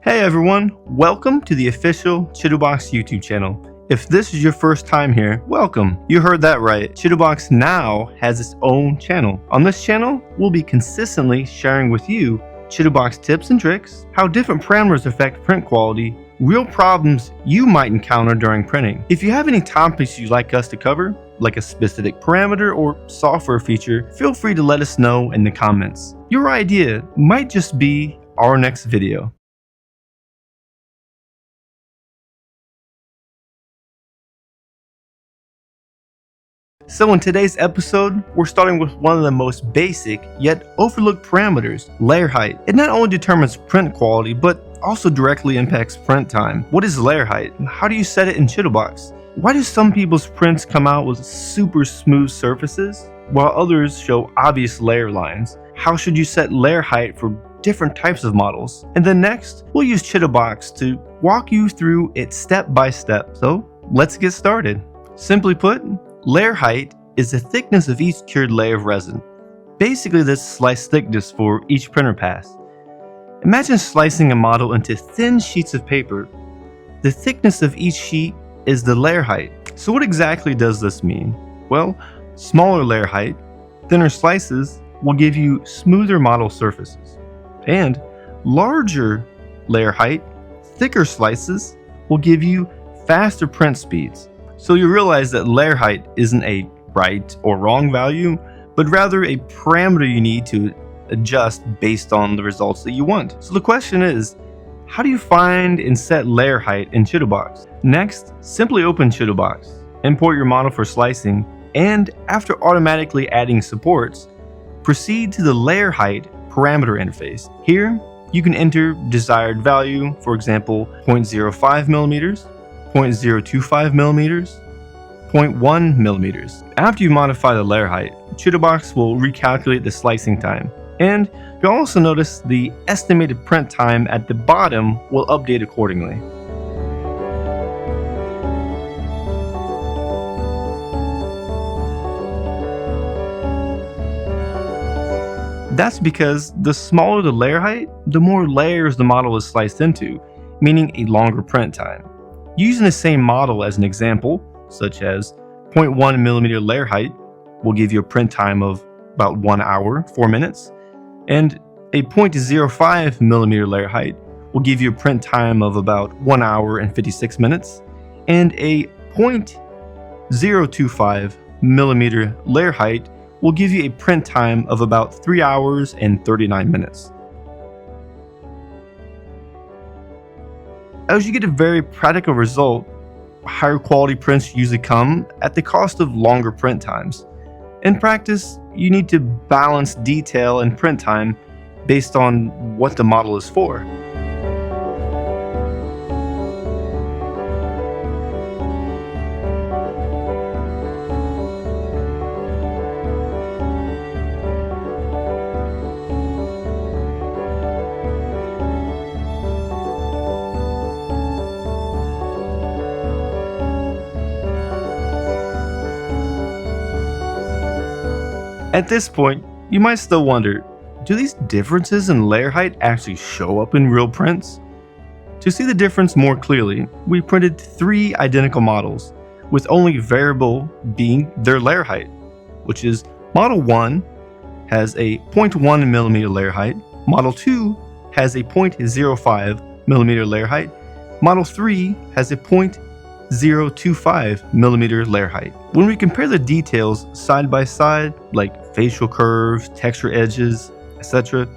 Hey everyone, welcome to the official Chitubox YouTube channel. If this is your first time here, welcome. You heard that right. Chitubox now has its own channel. On this channel, we'll be consistently sharing with you Chitubox tips and tricks, how different parameters affect print quality, real problems you might encounter during printing. If you have any topics you'd like us to cover, like a specific parameter or software feature, feel free to let us know in the comments. Your idea might just be our next video. So in today's episode, we're starting with one of the most basic yet overlooked parameters, layer height. It not only determines print quality, but also directly impacts print time. What is layer height? How do you set it in Chitubox? Why do some people's prints come out with super smooth surfaces, while others show obvious layer lines? How should you set layer height for different types of models? And then next, we'll use Chitubox to walk you through it step by step. So let's get started. Simply put, layer height is the thickness of each cured layer of resin. Basically, the slice thickness for each printer pass. Imagine slicing a model into thin sheets of paper. The thickness of each sheet is the layer height. So what exactly does this mean? Well, smaller layer height, thinner slices will give you smoother model surfaces. And larger layer height, thicker slices will give you faster print speeds. So you realize that layer height isn't a right or wrong value, but rather a parameter you need to adjust based on the results that you want. So the question is, how do you find and set layer height in Chitubox? Next, simply open Chitubox, import your model for slicing, and after automatically adding supports, proceed to the layer height parameter interface. Here, you can enter desired value, for example, 0.05 millimeters, 0.025 millimeters, 0.1 millimeters. After you modify the layer height, Chitubox will recalculate the slicing time. And you'll also notice the estimated print time at the bottom will update accordingly. That's because the smaller the layer height, the more layers the model is sliced into, meaning a longer print time. Using the same model as an example, such as 0.1 millimeter layer height will give you a print time of about 1 hour, 4 minutes, and a 0.05 millimeter layer height will give you a print time of about 1 hour and 56 minutes, and a 0.025 millimeter layer height will give you a print time of about 3 hours and 39 minutes. As you get a very practical result, higher quality prints usually come at the cost of longer print times. In practice, you need to balance detail and print time based on what the model is for. At this point, you might still wonder, do these differences in layer height actually show up in real prints? To see the difference more clearly, we printed 3 identical models, with only variable being their layer height, which is Model 1 has a 0.1 millimeter layer height, Model 2 has a 0.05 millimeter layer height, Model 3 has a 0.025 millimeter layer height. When we compare the details side by side, like facial curves, texture edges, etc.,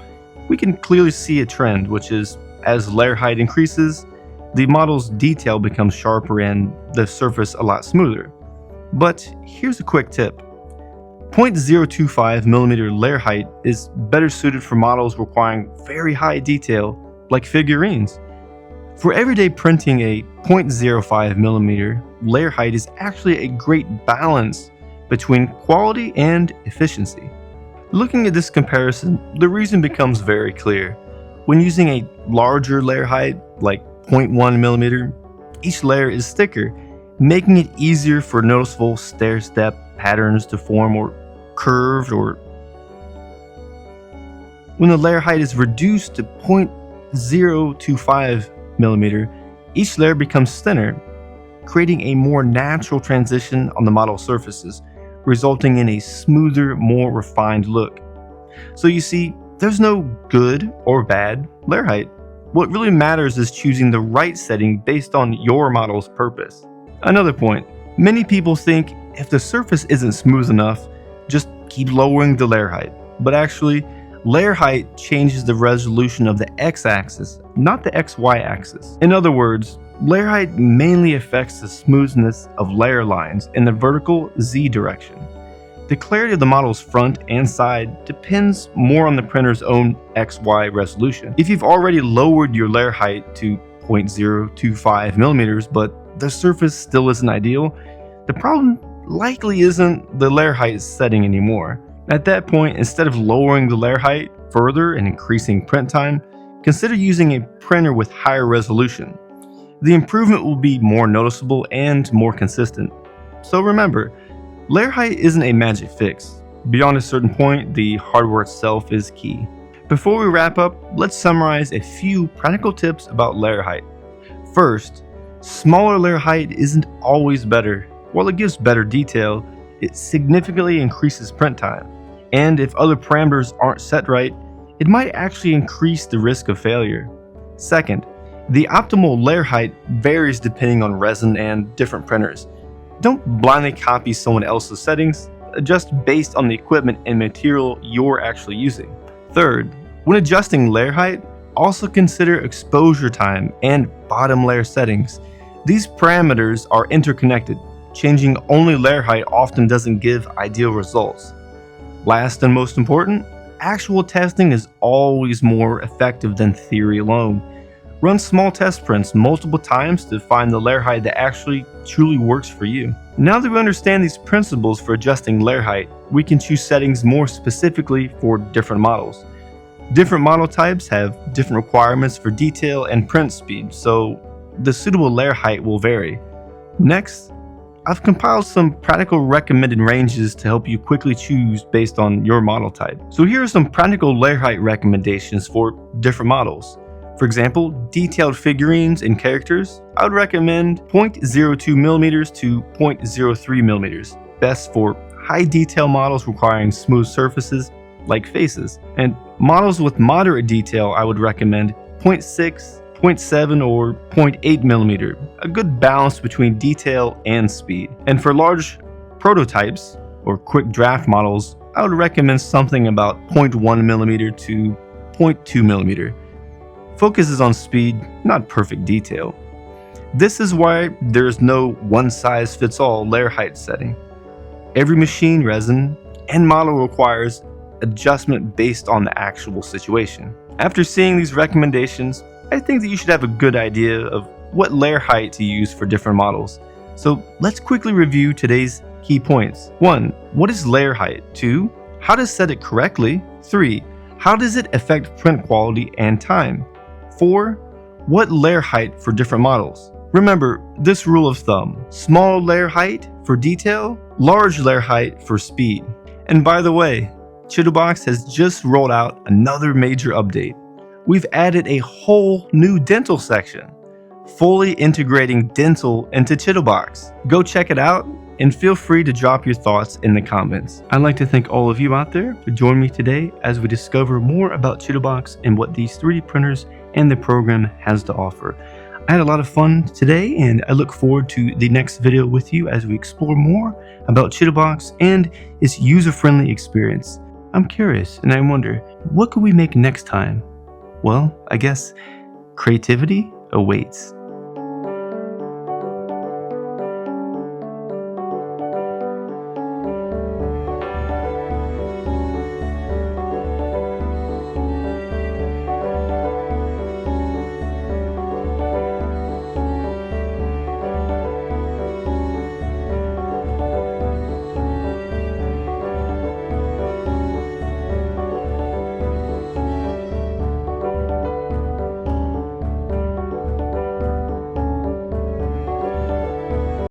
we can clearly see a trend, which is as layer height increases, the model's detail becomes sharper and the surface a lot smoother. But here's a quick tip. 0.025 millimeter layer height is better suited for models requiring very high detail, like figurines. For everyday printing, a 0.05 millimeter layer height is actually a great balance between quality and efficiency. Looking at this comparison, the reason becomes very clear. When using a larger layer height, like 0.1 millimeter, each layer is thicker, making it easier for noticeable stair-step patterns to form or curved. Or when the layer height is reduced to 0 to 5 millimeter, each layer becomes thinner, creating a more natural transition on the model surfaces, resulting in a smoother, more refined look. So you see, there's no good or bad layer height. What really matters is choosing the right setting based on your model's purpose. Another point, many people think if the surface isn't smooth enough, just keep lowering the layer height. But actually, layer height changes the resolution of the x-axis, not the xy axis. In other words, layer height mainly affects the smoothness of layer lines in the vertical Z direction. The clarity of the model's front and side depends more on the printer's own XY resolution. If you've already lowered your layer height to 0.025 millimeters, but the surface still isn't ideal, the problem likely isn't the layer height setting anymore. At that point, instead of lowering the layer height further and increasing print time, consider using a printer with higher resolution. The improvement will be more noticeable and more consistent. So remember, layer height isn't a magic fix. Beyond a certain point, the hardware itself is key. Before we wrap up, let's summarize a few practical tips about layer height. First, smaller layer height isn't always better. While it gives better detail, it significantly increases print time. And if other parameters aren't set right, it might actually increase the risk of failure. Second, the optimal layer height varies depending on resin and different printers. Don't blindly copy someone else's settings, adjust based on the equipment and material you're actually using. Third, when adjusting layer height, also consider exposure time and bottom layer settings. These parameters are interconnected. Changing only layer height often doesn't give ideal results. Last and most important, actual testing is always more effective than theory alone. Run small test prints multiple times to find the layer height that actually truly works for you. Now that we understand these principles for adjusting layer height, we can choose settings more specifically for different models. Different model types have different requirements for detail and print speed, so the suitable layer height will vary. Next, I've compiled some practical recommended ranges to help you quickly choose based on your model type. So here are some practical layer height recommendations for different models. For example, detailed figurines and characters, I would recommend 0.02 millimeters to 0.03 millimeters, best for high detail models requiring smooth surfaces like faces. And models with moderate detail, I would recommend 0.6, 0.7, or 0.8 millimeter, a good balance between detail and speed. And for large prototypes or quick draft models, I would recommend something about 0.1 millimeter to 0.2 millimeter. Focuses on speed, not perfect detail. This is why there is no one-size-fits-all layer height setting. Every machine, resin, and model requires adjustment based on the actual situation. After seeing these recommendations, I think that you should have a good idea of what layer height to use for different models. So let's quickly review today's key points. 1. What is layer height? 2. How to set it correctly? 3. How does it affect print quality and time? 4. What layer height for different models? Remember this rule of thumb: small layer height for detail, large layer height for speed. And by the way, Chitubox has just rolled out another major update. We've added a whole new dental section, fully integrating dental into Chitubox. Go check it out and feel free to drop your thoughts in the comments. I'd like to thank all of you out there for joining me today as we discover more about Chitubox and what these 3D printers and the program has to offer. I had a lot of fun today, and I look forward to the next video with you as we explore more about Chitubox and its user-friendly experience. I'm curious, and I wonder, what could we make next time? Well, I guess creativity awaits.